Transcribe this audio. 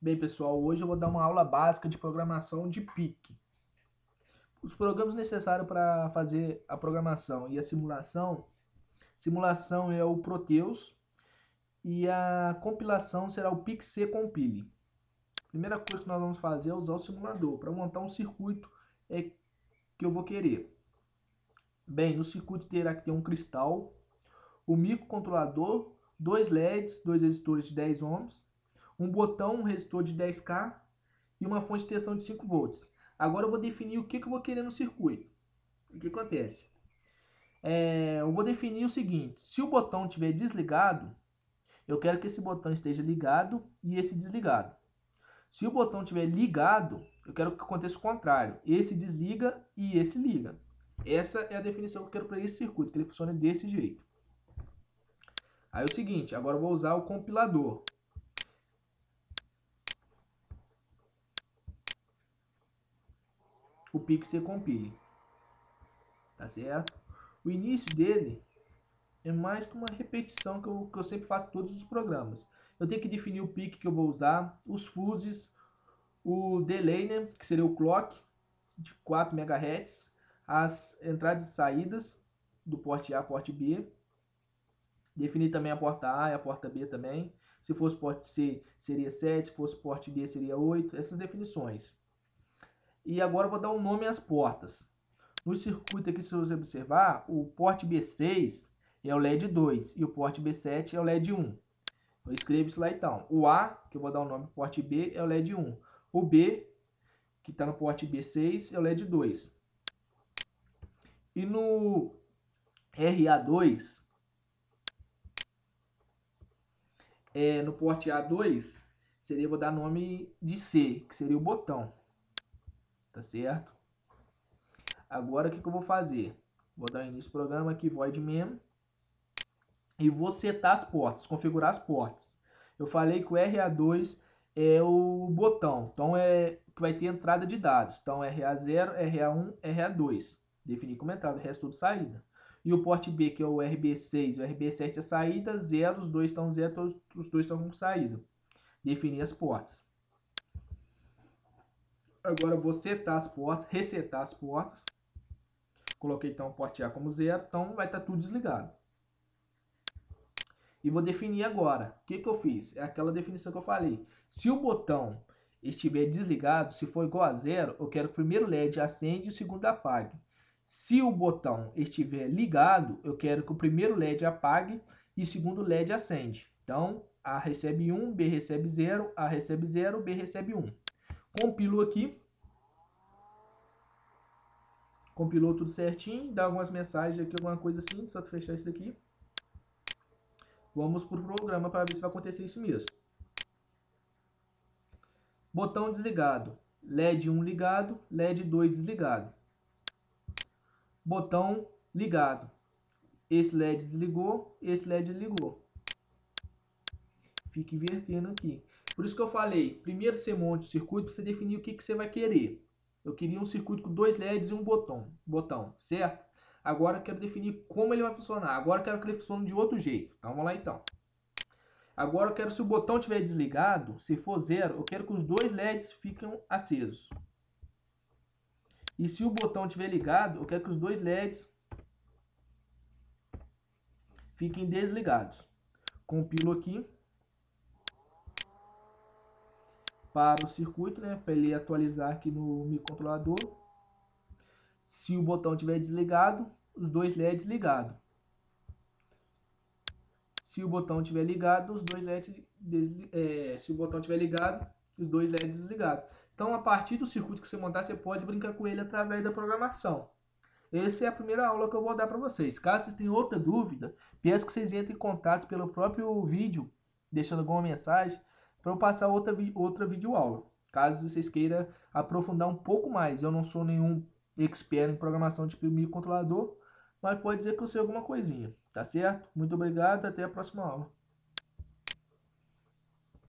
Bem, pessoal, hoje eu vou dar uma aula básica de programação de PIC. Os programas necessários para fazer a programação e a simulação. Simulação é o Proteus e a compilação será o PIC-C-Compile. Primeira coisa que nós vamos fazer é usar o simulador para montar um circuito que eu vou querer. Bem, no circuito terá que ter um cristal, o microcontrolador, dois LEDs, dois resistores de 10 ohms, um botão, um resistor de 10K e uma fonte de tensão de 5 volts. Agora eu vou definir o que eu vou querer no circuito. O que acontece? Eu vou definir o seguinte: se o botão estiver desligado, eu quero que esse botão esteja ligado e esse desligado. Se o botão estiver ligado, eu quero que aconteça o contrário: esse desliga e esse liga. Essa é a definição que eu quero para esse circuito, que ele funcione desse jeito. Aí é o seguinte, agora eu vou usar o compilador. O PIC-C-Compile. Tá certo? O início dele é mais que uma repetição que eu sempre faço em todos os programas. Eu tenho que definir o PIC que eu vou usar, os fuses, o delay, né, que seria o clock de 4 MHz, as entradas e saídas do porte A e porte B, definir também a porta A e a porta B também. Se fosse porte C, seria 7, se fosse porte D, seria 8, essas definições. E agora eu vou dar um nome às portas. No circuito aqui, se você observar, o porte B6 é o LED 2 e o porte B7 é o LED 1. Eu escrevo isso lá então. O A, que eu vou dar o nome porte B, é o LED 1. O B, que está no porte B6, é o LED 2. E no RA2, no porte A2, seria, vou dar nome de C, que seria o botão. Tá certo? Agora o que eu vou fazer? Vou dar início ao programa aqui, void mem, e vou setar as portas, configurar as portas. Eu falei que o RA2 é o botão, então é que vai ter entrada de dados. Então RA0, RA1, RA2. Definir como entrada, o resto tudo saída. E o porte B, que é o RB6 e o RB7 é saída, 0, os dois estão 0, os dois estão com saída. Definir as portas. Agora eu vou setar as portas, resetar as portas. Coloquei então o porte A como 0, então vai estar tudo desligado. E vou definir agora. O que eu fiz? É aquela definição que eu falei. Se o botão estiver desligado, se for igual a 0, eu quero que o primeiro LED acende e o segundo apague. Se o botão estiver ligado, eu quero que o primeiro LED apague e o segundo LED acende. Então, A recebe 1, B recebe 0, A recebe 0, B recebe 1. Compilo aqui. Compilou tudo certinho. Dá algumas mensagens aqui, alguma coisa assim. Só fechar isso daqui. Vamos para o programa para ver se vai acontecer isso mesmo. Botão desligado. LED 1 ligado, LED 2 desligado. Botão ligado. Esse LED desligou, esse LED ligou. Fica invertendo aqui. Por isso que eu falei, primeiro você monta o circuito para você definir o que você vai querer. Eu queria um circuito com dois LEDs e um botão, certo? Agora eu quero definir como ele vai funcionar. Agora eu quero que ele funcione de outro jeito. Então vamos lá então. Agora eu quero, se o botão estiver desligado, se for 0, eu quero que os dois LEDs fiquem acesos. E se o botão estiver ligado, eu quero que os dois LEDs fiquem desligados. Compilo aqui para o circuito, né, para ele atualizar aqui no microcontrolador. Se o botão estiver desligado, os dois LEDs ligados. Se o botão estiver ligado, os dois LEDs se o botão estiver ligado, os dois LEDs desligados. Então, a partir do circuito que você montar, você pode brincar com ele através da programação. Essa é a primeira aula que eu vou dar para vocês. Caso vocês tenham outra dúvida, peço que vocês entrem em contato pelo próprio vídeo, deixando alguma mensagem, para eu passar outra videoaula. Caso vocês queiram aprofundar um pouco mais. Eu não sou nenhum expert em programação de microcontrolador, mas pode dizer que eu sei alguma coisinha. Tá certo? Muito obrigado, até a próxima aula.